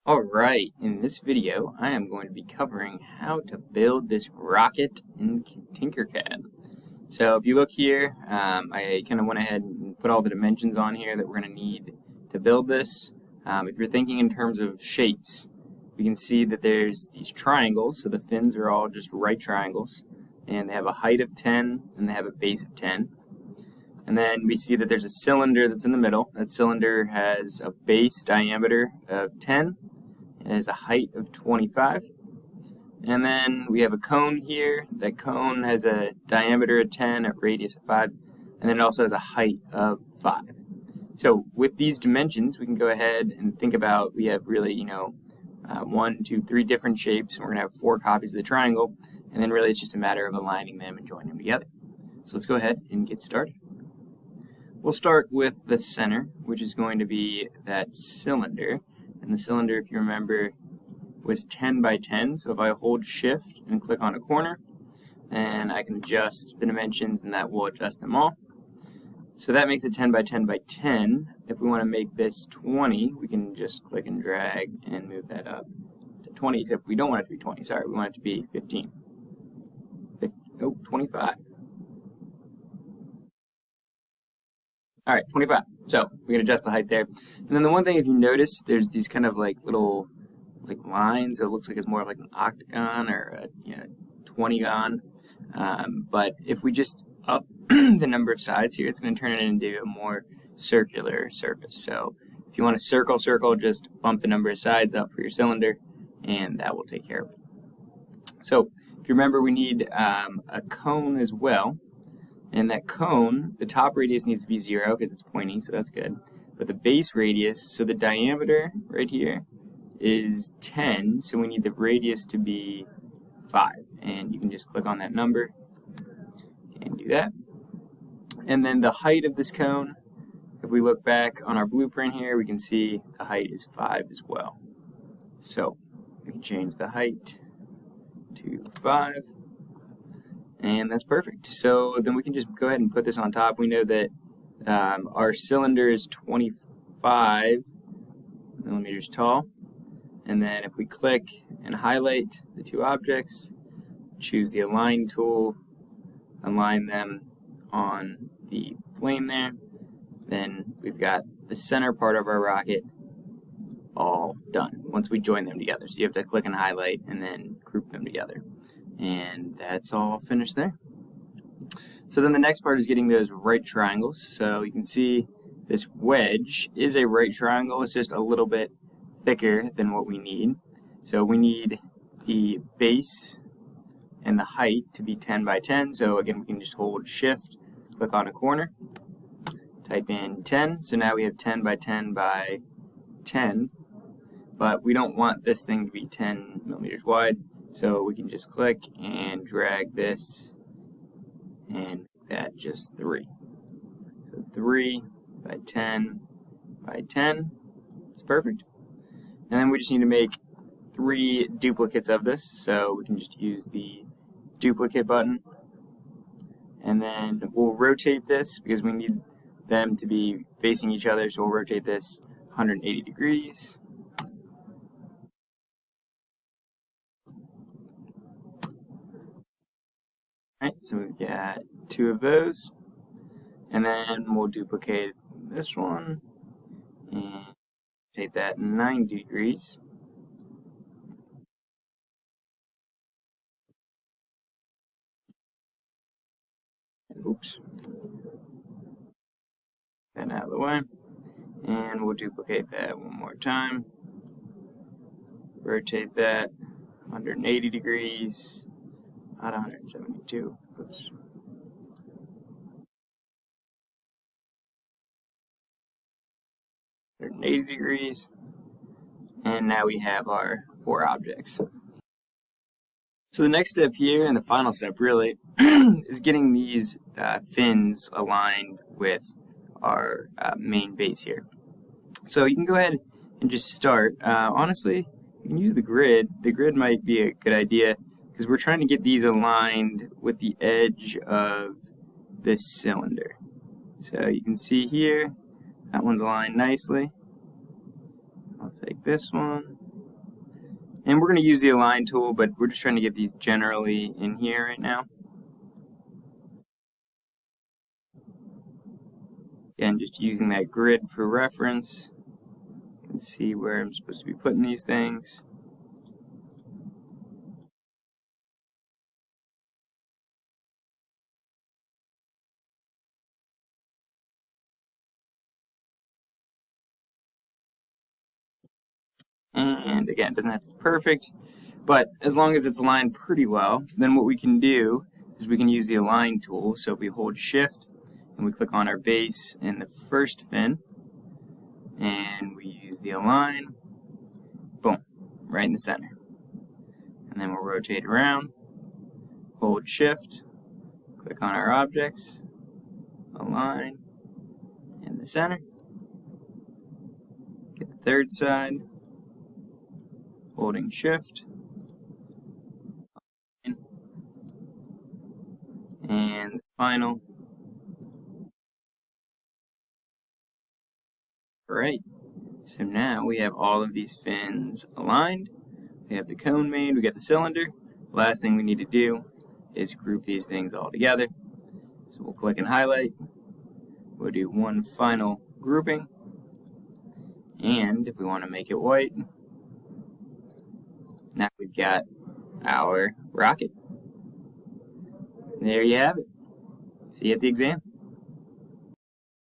Alright, in this video I am going to be covering how to build this rocket in Tinkercad. So if you look here, I kind of went ahead and put all the dimensions on here that we're going to need to build this. If you're thinking in terms of shapes, we can see that there's these triangles, so the fins are all just right triangles, and they have a height of 10 and they have a base of 10. And then we see that there's a cylinder that's in the middle. That cylinder has a base diameter of 10. It has a height of 25. And then we have a cone here. That cone has a diameter of 10, a radius of 5, and then it also has a height of 5. So with these dimensions, we can go ahead and think about, we have really, 1, 2, 3 different shapes, and we're going to have 4 copies of the triangle, and then really it's just a matter of aligning them and joining them together. So let's go ahead and get started. We'll start with the center, which is going to be that cylinder. And the cylinder, if you remember, was 10 by 10. So if I hold shift and click on a corner, and I can adjust the dimensions, and that will adjust them all. So that makes it 10 by 10 by 10. If we want to make this 20, we can just click and drag and move that up to 20, except we don't want it to be 20. Sorry, we want it to be 15. 25. Alright, 25. So we can adjust the height there. And then the one thing, if you notice, there's these kind of like little lines. So it looks like it's more of like an octagon or a 20gon. But if we just up the number of sides here, it's going to turn it into a more circular surface. So if you want to circle, just bump the number of sides up for your cylinder, and that will take care of it. So if you remember, we need a cone as well. And that cone, the top radius needs to be 0 because it's pointing, so that's good. But the base radius, so the diameter right here is 10, so we need the radius to be 5. And you can just click on that number and do that. And then the height of this cone, if we look back on our blueprint here, we can see the height is 5 as well. So we can change the height to 5. And that's perfect. So then we can just go ahead and put this on top. We know that our cylinder is 25 millimeters tall. And then if we click and highlight the two objects, choose the Align tool, align them on the plane there, then we've got the center part of our rocket all done once we join them together. So you have to click and highlight and then group them together. And that's all finished there. So then the next part is getting those right triangles. So you can see this wedge is a right triangle. It's just a little bit thicker than what we need. So we need the base and the height to be 10 by 10. So again, we can just hold shift, click on a corner, type in 10. So now we have 10 by 10 by 10. But we don't want this thing to be 10 millimeters wide. So we can just click and drag this and make that just 3. So 3 by 10 by 10. It's perfect. And then we just need to make 3 duplicates of this. So we can just use the duplicate button. And then we'll rotate this because we need them to be facing each other. So we'll rotate this 180 degrees. Alright, so we've got 2 of those, and then we'll duplicate this one and take that 90 degrees. Oops. That out of the way, and we'll duplicate that one more time. Rotate that 180 degrees. Not 172. Oops. .80 degrees. And now we have our 4 objects. So the next step here, and the final step really, is getting these fins aligned with our main base here. So you can go ahead and just start. Honestly, you can use the grid. The grid might be a good idea, because we're trying to get these aligned with the edge of this cylinder. So you can see here, that one's aligned nicely. I'll take this one, And we're going to use the align tool, but we're just trying to get these generally in here right now. Again, just using that grid for reference. You can see where I'm supposed to be putting these things. And again, it doesn't have to be perfect, but as long as it's aligned pretty well, then what we can do is we can use the align tool. So if we hold shift and we click on our base in the first fin, and we use the align, boom, right in the center. And then we'll rotate around, hold shift, click on our objects, align in the center, get the third side, holding shift, and the final. Alright, so now we have all of these fins aligned. We have the cone made, we got the cylinder. Last thing we need to do is group these things all together. So we'll click and highlight. We'll do one final grouping. And if we want to make it white, now we've got our rocket. There you have it. See you at the exam.